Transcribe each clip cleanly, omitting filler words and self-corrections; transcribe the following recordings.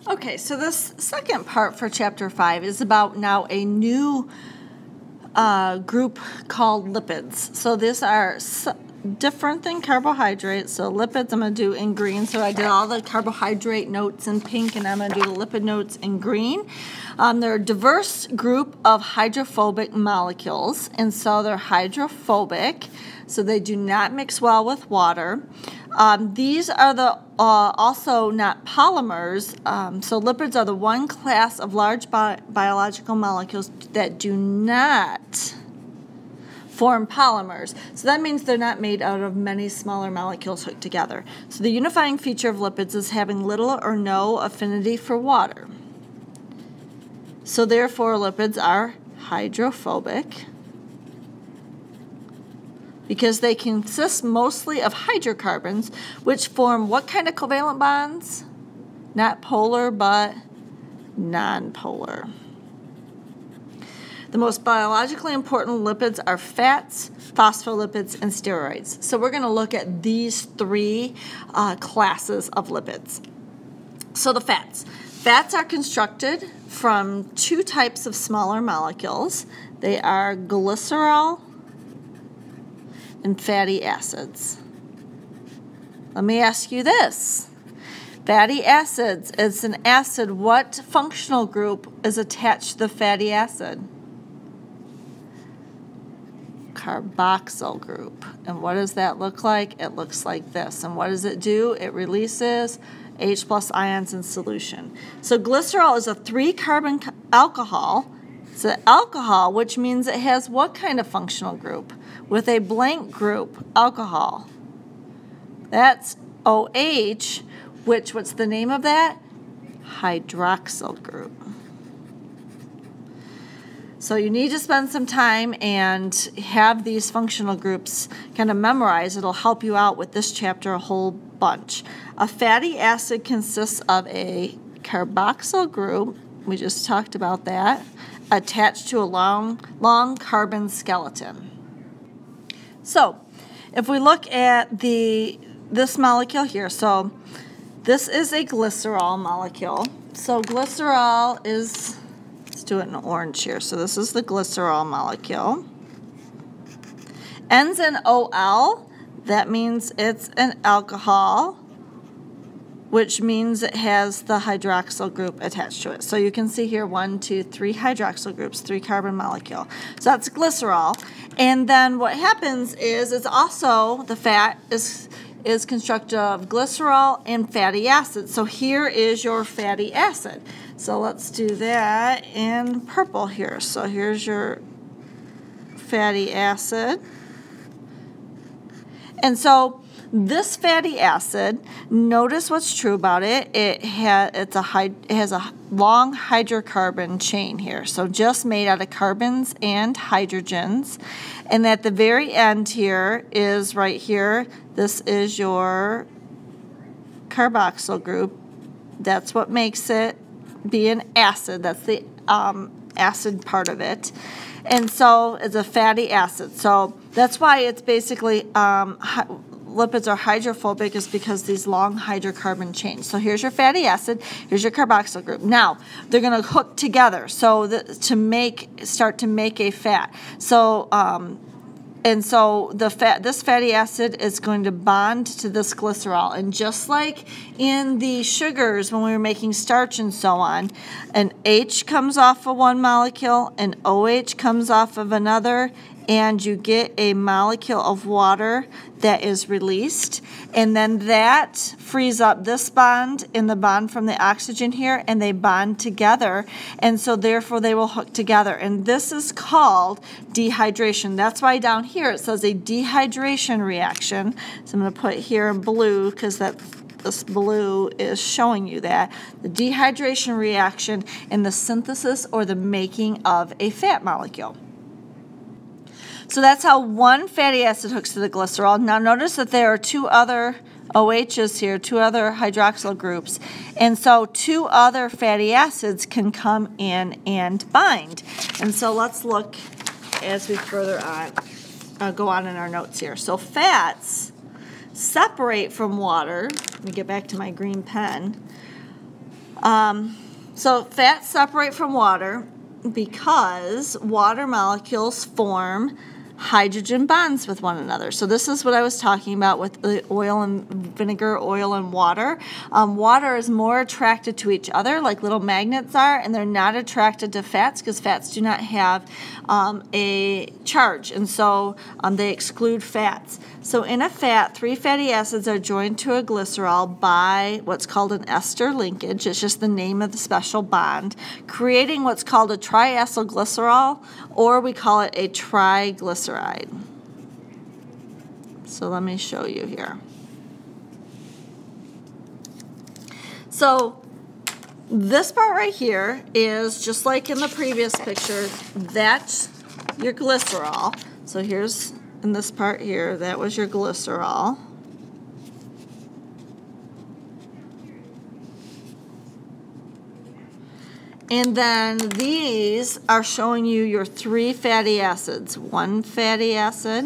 Okay, so this second part for Chapter 5 is about now a new group called lipids. So these are different than carbohydrates. So lipids I'm going to do in green. So I did all the carbohydrate notes in pink, and I'm going to do the lipid notes in green. They're a diverse group of hydrophobic molecules, and so they're hydrophobic, so they do not mix well with water. These are the also not polymers, so lipids are the one class of large biological molecules that do not form polymers. So that means they're not made out of many smaller molecules hooked together. So the unifying feature of lipids is having little or no affinity for water. So therefore lipids are hydrophobic, because they consist mostly of hydrocarbons, which form what kind of covalent bonds? Not polar, but nonpolar. The most biologically important lipids are fats, phospholipids, and steroids. So we're going to look at these three classes of lipids. So the fats. Fats are constructed from two types of smaller molecules. They are glycerol and fatty acids. Let me ask you this. Fatty acids is an acid. What functional group is attached to the fatty acid? Carboxyl group. And what does that look like? It looks like this. And what does it do? It releases H+ ions in solution. So glycerol is a 3-carbon alcohol. It's an alcohol, which means it has what kind of functional group? With a blank group, alcohol. That's OH, which, what's the name of that? Hydroxyl group. So you need to spend some time and have these functional groups kind of memorized. It'll help you out with this chapter a whole bunch. A fatty acid consists of a carboxyl group, we just talked about that, attached to a long carbon skeleton. So if we look at this molecule here, so this is a glycerol molecule. So glycerol is, let's do it in orange here. So this is the glycerol molecule. Ends in OL, that means it's an alcohol, which means it has the hydroxyl group attached to it. So you can see here 1, 2, 3 hydroxyl groups, 3-carbon molecule. So that's glycerol. And then what happens is it's also, the fat is constructed of glycerol and fatty acids. So here is your fatty acid. So let's do that in purple here. So here's your fatty acid. And so this fatty acid, notice what's true about it. It has a long hydrocarbon chain here, so just made out of carbons and hydrogens. And at the very end here is right here, this is your carboxyl group. That's what makes it be an acid. That's the acid part of it. And so it's a fatty acid. So that's why it's basically lipids are hydrophobic, is because these long hydrocarbon chains. So here's your fatty acid, here's your carboxyl group. Now they're going to hook together so that start to make a fat. So and so this fatty acid is going to bond to this glycerol, and just like in the sugars when we were making starch and so on, an H comes off of one molecule, an OH comes off of another, and you get a molecule of water that is released, and then that frees up this bond and the bond from the oxygen here, and they bond together, and so therefore they will hook together, and this is called dehydration. That's why down here it says a dehydration reaction. So I'm going to put here in blue because this blue is showing you that the dehydration reaction in the synthesis or the making of a fat molecule. So that's how one fatty acid hooks to the glycerol. Now notice that there are 2 other OHs here, 2 other hydroxyl groups, and so 2 other fatty acids can come in and bind. And so let's look as we further on, go on in our notes here. So fats separate from water. Let me get back to my green pen. So fats separate from water because water molecules form hydrogen bonds with one another. So this is what I was talking about with the oil and vinegar, oil and water. Water is more attracted to each other like little magnets are, and they're not attracted to fats because fats do not have a charge, and so they exclude fats. So in a fat, 3 fatty acids are joined to a glycerol by what's called an ester linkage. It's just the name of the special bond, creating what's called a triacylglycerol, or we call it a triglyceride. So let me show you here. So this part right here is just like in the previous picture, that's your glycerol. So here's in this part here, that was your glycerol. And then these are showing you your 3 fatty acids. 1 fatty acid,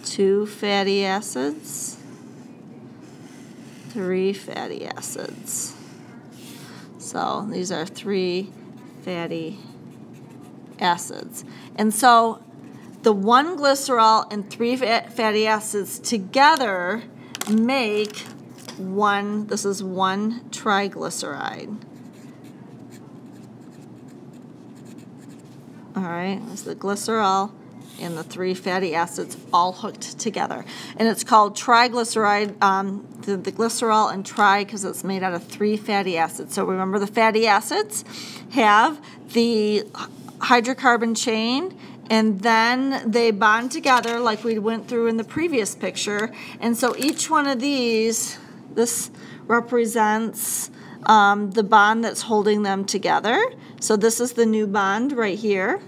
2 fatty acids, 3 fatty acids. So these are 3 fatty acids. And so the 1 glycerol and 3 fatty acids together make one, this is 1 triglyceride. All right, it's the glycerol and the 3 fatty acids all hooked together. And it's called triglyceride, the glycerol and tri because it's made out of 3 fatty acids. So remember the fatty acids have the hydrocarbon chain, and then they bond together like we went through in the previous picture. And so each one of these, this represents the bond that's holding them together. So this is the new bond right here.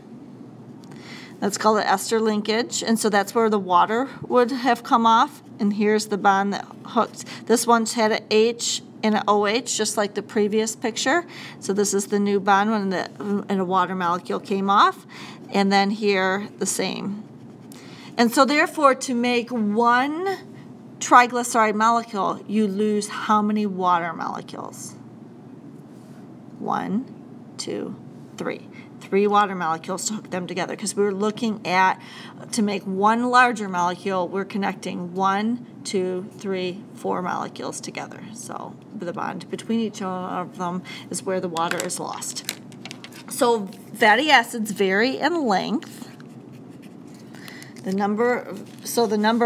That's called an ester linkage. And so that's where the water would have come off. And here's the bond that hooked. This one's had an H and an OH, just like the previous picture. So this is the new bond when a water molecule came off. And then here, the same. And so therefore, to make 1 triglyceride molecule, you lose how many water molecules? 1, 2, 3. 3 water molecules to hook them together, because we were looking at, to make 1 larger molecule, we're connecting 1, 2, 3, 4 molecules together. So the bond between each one of them is where the water is lost. So fatty acids vary in length, the number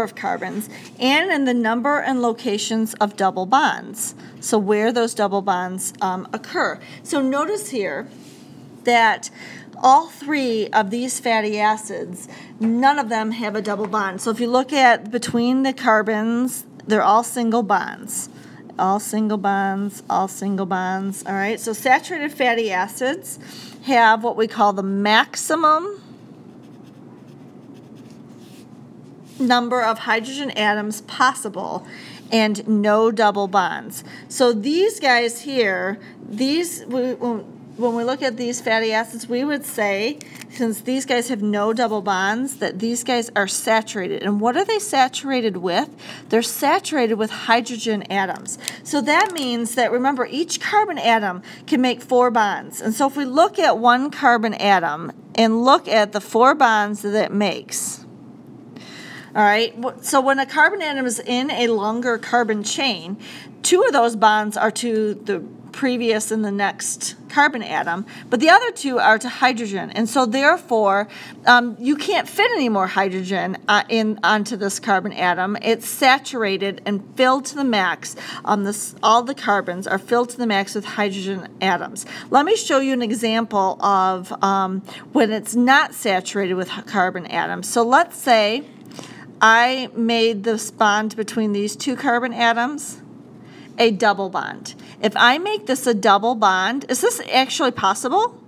of carbons, and in the number and locations of double bonds. So where those double bonds occur. So notice here that all 3 of these fatty acids, none of them have a double bond. So if you look at between the carbons, they're all single bonds. All single bonds, all single bonds. All right, so saturated fatty acids have what we call the maximum number of hydrogen atoms possible and no double bonds. So these guys here, when we look at these fatty acids, we would say, since these guys have no double bonds, that these guys are saturated. And what are they saturated with? They're saturated with hydrogen atoms. So that means that, remember, each carbon atom can make 4 bonds. And so if we look at 1 carbon atom and look at the 4 bonds that it makes, all right, so when a carbon atom is in a longer carbon chain, 2 of those bonds are to the previous and the next carbon atom, but the other 2 are to hydrogen. And so therefore, you can't fit any more hydrogen onto this carbon atom. It's saturated and filled to the max. All the carbons are filled to the max with hydrogen atoms. Let me show you an example of when it's not saturated with carbon atoms. So let's say I made this bond between these 2 carbon atoms a double bond. If I make this a double bond, is this actually possible?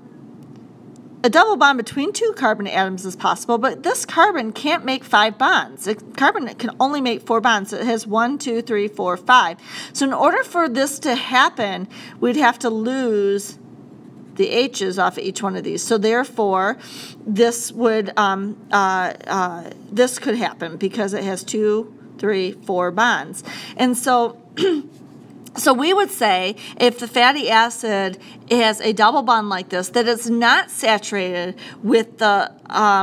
A double bond between 2 carbon atoms is possible, but this carbon can't make 5 bonds. Carbon can only make 4 bonds. It has 1, 2, 3, 4, 5. So in order for this to happen, we'd have to lose the H's off of each one of these. So therefore, this would this could happen because it has 2, 3, 4 bonds. And so So we would say if the fatty acid has a double bond like this, that it's not saturated with the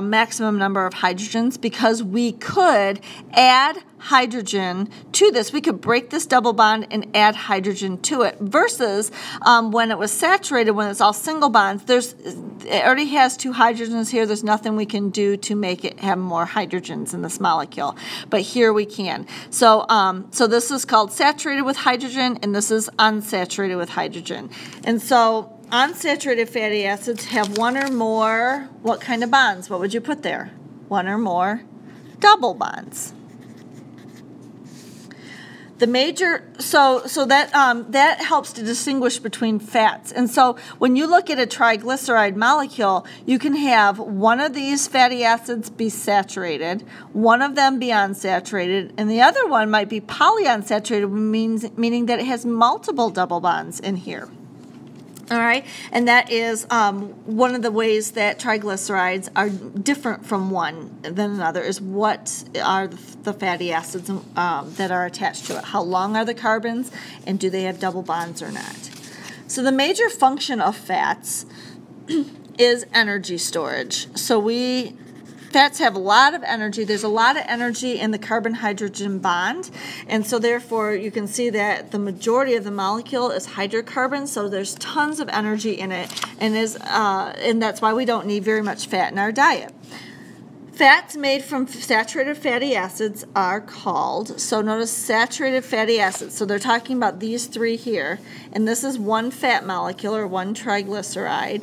maximum number of hydrogens, because we could add hydrogen to this. We could break this double bond and add hydrogen to it, versus when it was saturated, when it's all single bonds, it already has 2 hydrogens here. There's nothing we can do to make it have more hydrogens in this molecule, but here we can. So this is called saturated with hydrogen, and this is unsaturated with hydrogen. And so unsaturated fatty acids have 1 or more, what kind of bonds? What would you put there? 1 or more double bonds. The major, so that helps to distinguish between fats. And so when you look at a triglyceride molecule, you can have one of these fatty acids be saturated, one of them be unsaturated, and the other one might be polyunsaturated, meaning that it has multiple double bonds in here. All right, and that is one of the ways that triglycerides are different from one than another, is what are the fatty acids that are attached to it. How long are the carbons, and do they have double bonds or not? So the major function of fats is energy storage. So fats have a lot of energy. There's a lot of energy in the carbon-hydrogen bond, and so therefore you can see that the majority of the molecule is hydrocarbons, so there's tons of energy in it, and that's why we don't need very much fat in our diet. Fats made from saturated fatty acids are called, so notice saturated fatty acids, so they're talking about these 3 here, and this is one fat molecule, or one triglyceride.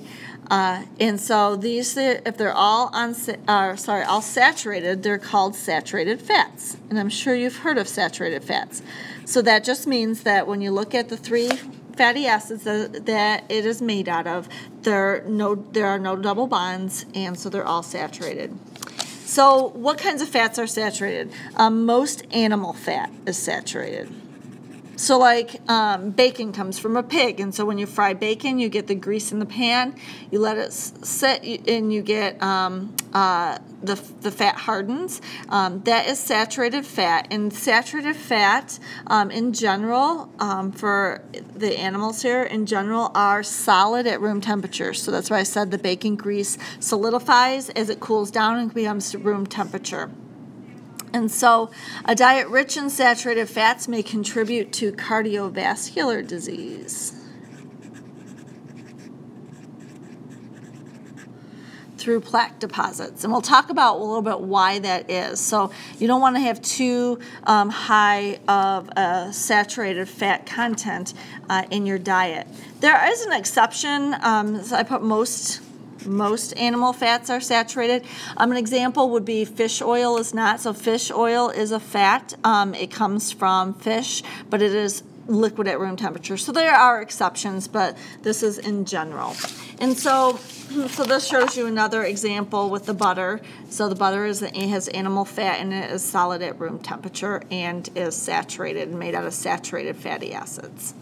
And so these, if they're all all saturated, they're called saturated fats. And I'm sure you've heard of saturated fats. So that just means that when you look at the 3 fatty acids that it is made out of, there are no double bonds, and so they're all saturated. So what kinds of fats are saturated? Most animal fat is saturated. So like bacon comes from a pig, and so when you fry bacon, you get the grease in the pan, you let it sit, and you get the fat hardens. That is saturated fat. And saturated fat in general, for the animals here, in general, are solid at room temperature. So that's why I said the bacon grease solidifies as it cools down and becomes room temperature. And so a diet rich in saturated fats may contribute to cardiovascular disease through plaque deposits. And we'll talk about a little bit why that is. So you don't want to have too high of a saturated fat content in your diet. There is an exception. So I put most animal fats are saturated. An example would be fish oil is not. So fish oil is a fat. It comes from fish, but it is liquid at room temperature. So there are exceptions, but this is in general. And so this shows you another example with the butter. So the butter has animal fat, and it is solid at room temperature and is saturated and made out of saturated fatty acids.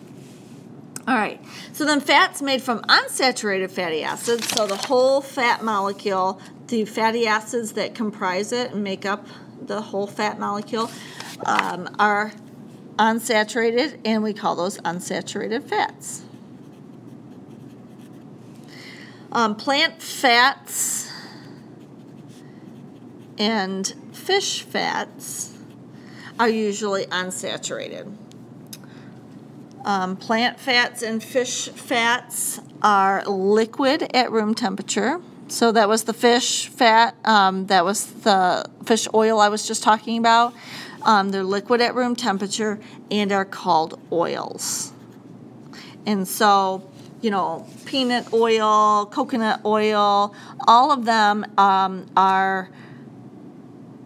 All right, so then fats made from unsaturated fatty acids, so the whole fat molecule, the fatty acids that comprise it and make up the whole fat molecule are unsaturated, and we call those unsaturated fats. Plant fats and fish fats are usually unsaturated. Plant fats and fish fats are liquid at room temperature. So that was the fish fat, that was the fish oil I was just talking about. They're liquid at room temperature and are called oils. And so, peanut oil, coconut oil, all of them are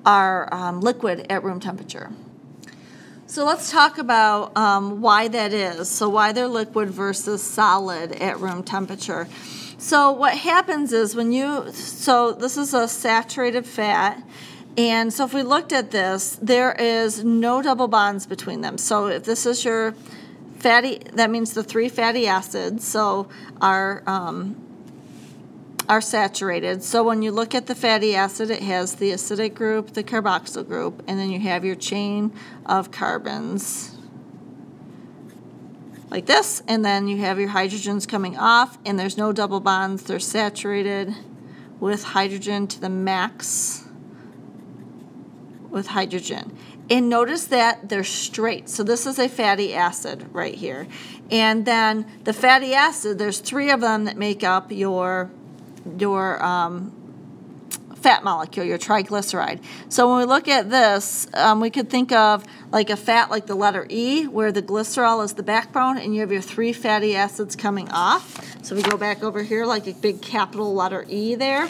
liquid at room temperature. So let's talk about why that is. So why they're liquid versus solid at room temperature. So what happens is so this is a saturated fat, and so if we looked at this, there is no double bonds between them. So if this is your fatty, that means the 3 fatty acids, so are saturated. So when you look at the fatty acid, it has the acidic group, the carboxyl group, and then you have your chain of carbons like this, and then you have your hydrogens coming off, and there's no double bonds. They're saturated with hydrogen to the max with hydrogen. And notice that they're straight. So this is a fatty acid right here. And then the fatty acid, there's 3 of them that make up your fat molecule, your triglyceride. So when we look at this, we could think of like a fat like the letter E, where the glycerol is the backbone, and you have your 3 fatty acids coming off. So we go back over here like a big capital letter E there.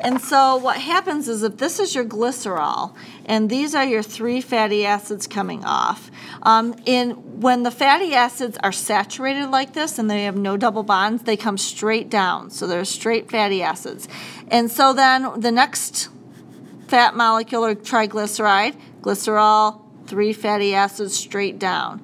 And so what happens is if this is your glycerol, and these are your 3 fatty acids coming off, when the fatty acids are saturated like this and they have no double bonds, they come straight down. So they're straight fatty acids. And so then the next fat molecule or triglyceride, glycerol, 3 fatty acids straight down.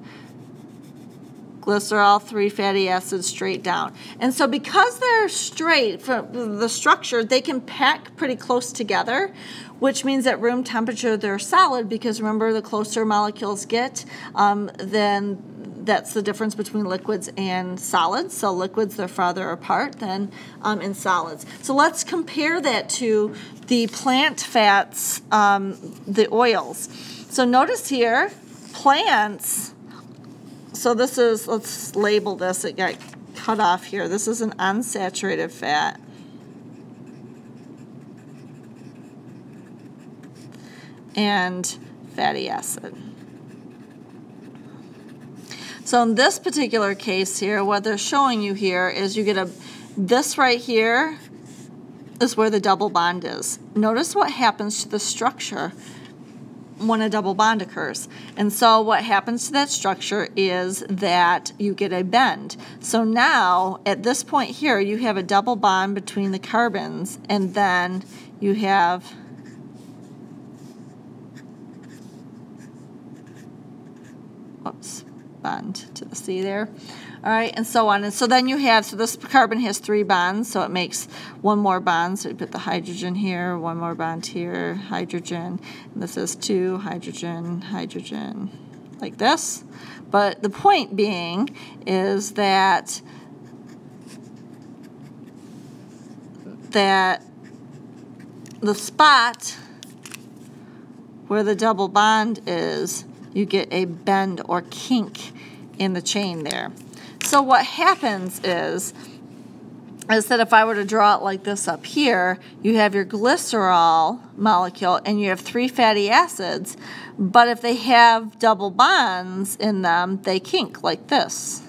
Glycerol, 3 fatty acids straight down. And so because they're straight from the structure, they can pack pretty close together, which means at room temperature they're solid, because remember, the closer molecules get, then that's the difference between liquids and solids. So liquids, they're farther apart than in solids. So let's compare that to the plant fats, the oils. So notice here, plants, so this is, let's label this, it got cut off here. This is an unsaturated fat. And fatty acid. So in this particular case here, what they're showing you here is you get this right here is where the double bond is. Notice what happens to the structure when a double bond occurs. And so what happens to that structure is that you get a bend. So now, at this point here, you have a double bond between the carbons, and then you have bond to the C there. All right, and so on. And so then you have, so this carbon has 3 bonds, so it makes 1 more bond. So you put the hydrogen here, 1 more bond here, hydrogen. And this is 2, hydrogen, hydrogen, like this. But the point being is that the spot where the double bond is, you get a bend or kink in the chain there. So what happens is that if I were to draw it like this up here, you have your glycerol molecule and you have 3 fatty acids, but if they have double bonds in them, they kink like this.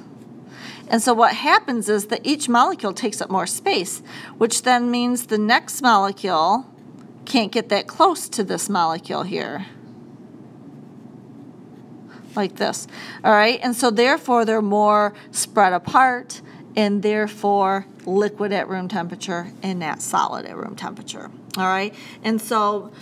And so what happens is that each molecule takes up more space, which then means the next molecule can't get that close to this molecule here. Like this. All right, and so therefore they're more spread apart, and therefore liquid at room temperature and not solid at room temperature. All right, and so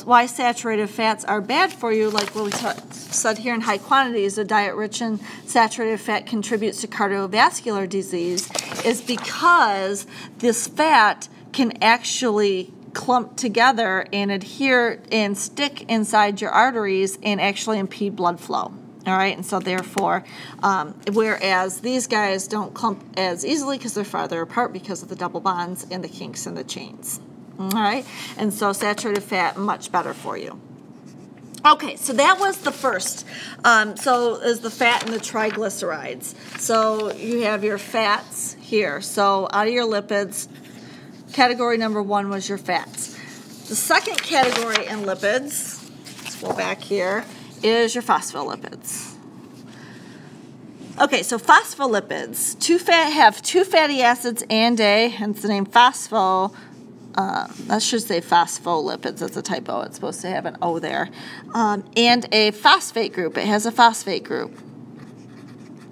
why saturated fats are bad for you, like what we said here, in high quantities, a diet rich in saturated fat contributes to cardiovascular disease, is because this fat can actually clump together and adhere and stick inside your arteries and actually impede blood flow. All right, and so therefore, whereas these guys don't clump as easily because they're farther apart because of the double bonds and the kinks in the chains. All right, and so saturated fat, much better for you. Okay, so that was the first. So is the fat and the triglycerides. So you have your fats here. So out of your lipids, category number 1 was your fats. The second category in lipids, let's go back here, is your phospholipids. Okay, so phospholipids have 2 fatty acids and hence the name that should say phospholipids, that's a typo, it's supposed to have an O there, and a phosphate group. It has a phosphate group.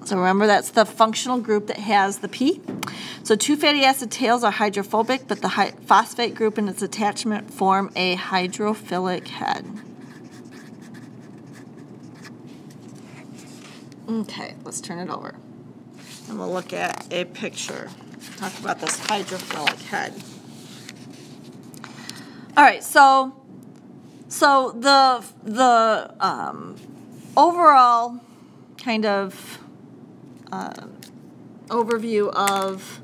So remember, that's the functional group that has the P. So 2 fatty acid tails are hydrophobic, but the phosphate group and its attachment form a hydrophilic head. Okay, let's turn it over. And we'll look at a picture. Talk about this hydrophilic head. All right, so the overall kind of overview of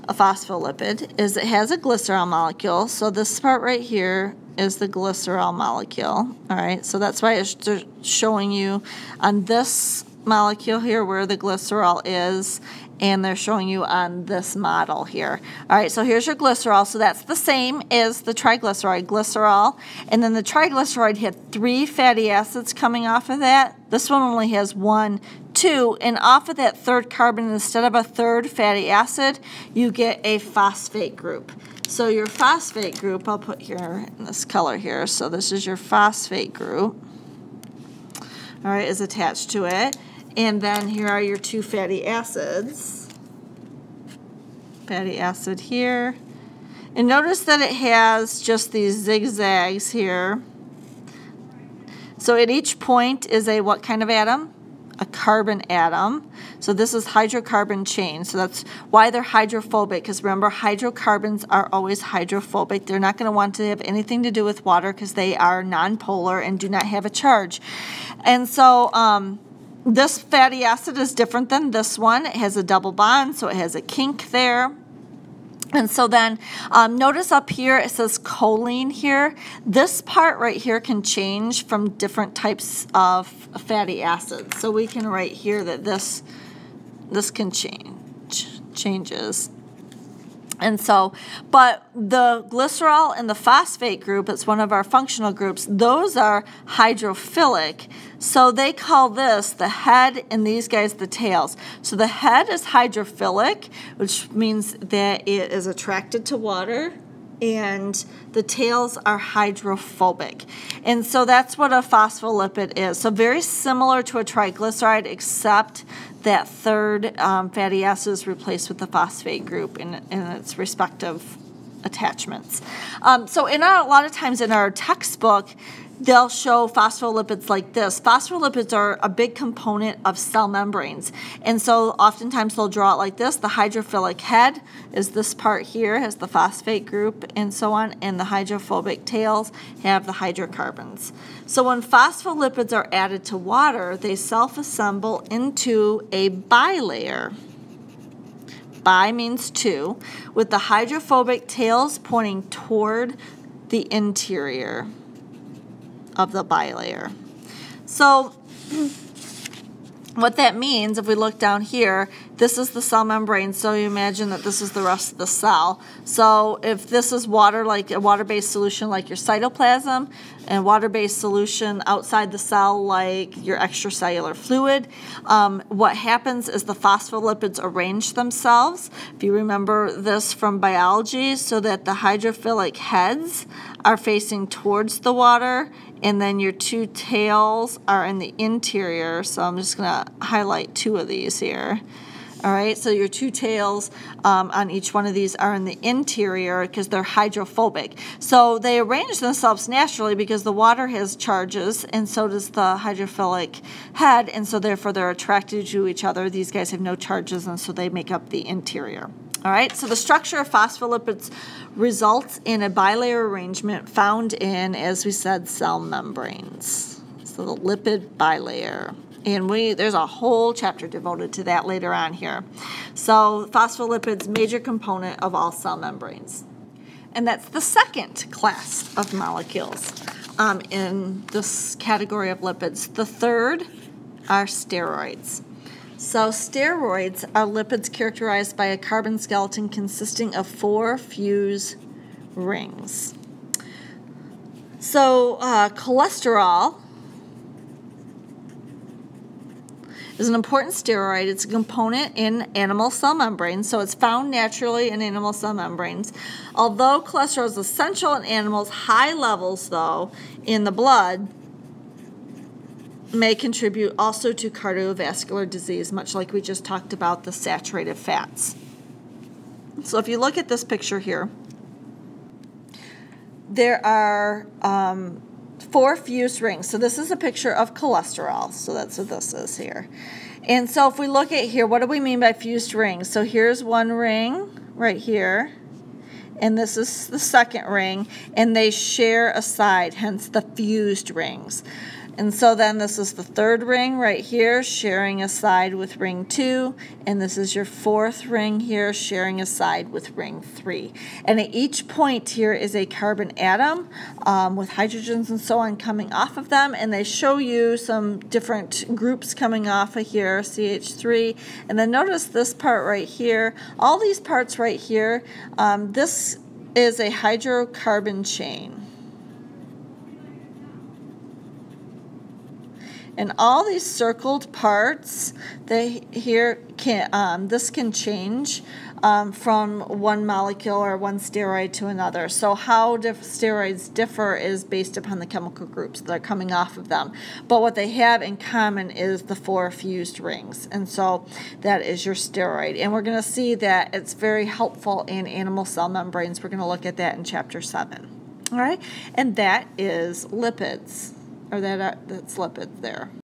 a phospholipid is it has a glycerol molecule. So this part right here is the glycerol molecule. All right, so that's why it's showing you on this molecule here where the glycerol is, and they're showing you on this model here. All right, so here's your glycerol. So that's the same as the triglyceride, glycerol. And then the triglyceride had 3 fatty acids coming off of that. This one only has 1, 2, and off of that 3rd carbon, instead of a 3rd fatty acid, you get a phosphate group. So your phosphate group, I'll put here in this color here. So this is your phosphate group, all right, is attached to it. And then here are your 2 fatty acids. Fatty acid here. And notice that it has just these zigzags here. So at each point is a what kind of atom? A carbon atom. So this is hydrocarbon chain. So that's why they're hydrophobic, because remember, hydrocarbons are always hydrophobic. They're not going to want to have anything to do with water because they are nonpolar and do not have a charge. And so this fatty acid is different than this one. It has a double bond, so it has a kink there. And so then notice up here it says choline here. This part right here can change from different types of fatty acids. So we can write here that this can changes. And so, but the glycerol and the phosphate group, it's one of our functional groups, those are hydrophilic. So they call this the head and these guys the tails. So the head is hydrophilic, which means that it is attracted to water, and the tails are hydrophobic. And so that's what a phospholipid is. So very similar to a triglyceride, except that 3rd fatty acid is replaced with the phosphate group in its respective attachments. So a lot of times in our textbook, they'll show phospholipids like this. Phospholipids are a big component of cell membranes. And so oftentimes they'll draw it like this. The hydrophilic head is this part here, has the phosphate group and so on, and the hydrophobic tails have the hydrocarbons. So when phospholipids are added to water, they self-assemble into a bilayer. Bi means 2, with the hydrophobic tails pointing toward the interior of the bilayer. So what that means, if we look down here, this is the cell membrane, so you imagine that this is the rest of the cell. So if this is water, like a water-based solution like your cytoplasm, and water-based solution outside the cell like your extracellular fluid, what happens is the phospholipids arrange themselves, if you remember this from biology, so that the hydrophilic heads are facing towards the water, and then your 2 tails are in the interior. So I'm just going to highlight 2 of these here. All right, so your 2 tails on each one of these are in the interior because they're hydrophobic. So they arrange themselves naturally because the water has charges, and so does the hydrophilic head, and so therefore they're attracted to each other. These guys have no charges, and so they make up the interior. All right, so the structure of phospholipids results in a bilayer arrangement found in, as we said, cell membranes. So the lipid bilayer. And there's a whole chapter devoted to that later on here. So phospholipids, major component of all cell membranes. And that's the 2nd class of molecules in this category of lipids. The 3rd are steroids. So steroids are lipids characterized by a carbon skeleton consisting of 4 fused rings. So cholesterol is an important steroid. It's a component in animal cell membranes, so it's found naturally in animal cell membranes. Although cholesterol is essential in animals, high levels, though, in the blood may contribute also to cardiovascular disease, much like we just talked about the saturated fats. So if you look at this picture here, there are 4 fused rings. So this is a picture of cholesterol. So that's what this is here. And so if we look at here, what do we mean by fused rings? So here's one ring right here, and this is the 2nd ring, and they share a side, hence the fused rings. And so then this is the third ring right here, sharing a side with ring 2, and this is your fourth ring here, sharing a side with ring 3. And at each point here is a carbon atom with hydrogens and so on coming off of them, and they show you some different groups coming off of here, CH3. And then notice this part right here, all these parts right here, this is a hydrocarbon chain. And all these circled parts, this can change from one molecule or one steroid to another. So how steroids differ is based upon the chemical groups that are coming off of them. But what they have in common is the 4 fused rings. And so that is your steroid. And we're going to see that it's very helpful in animal cell membranes. We're going to look at that in Chapter 7. All right? And that is lipids, or that's lipids there.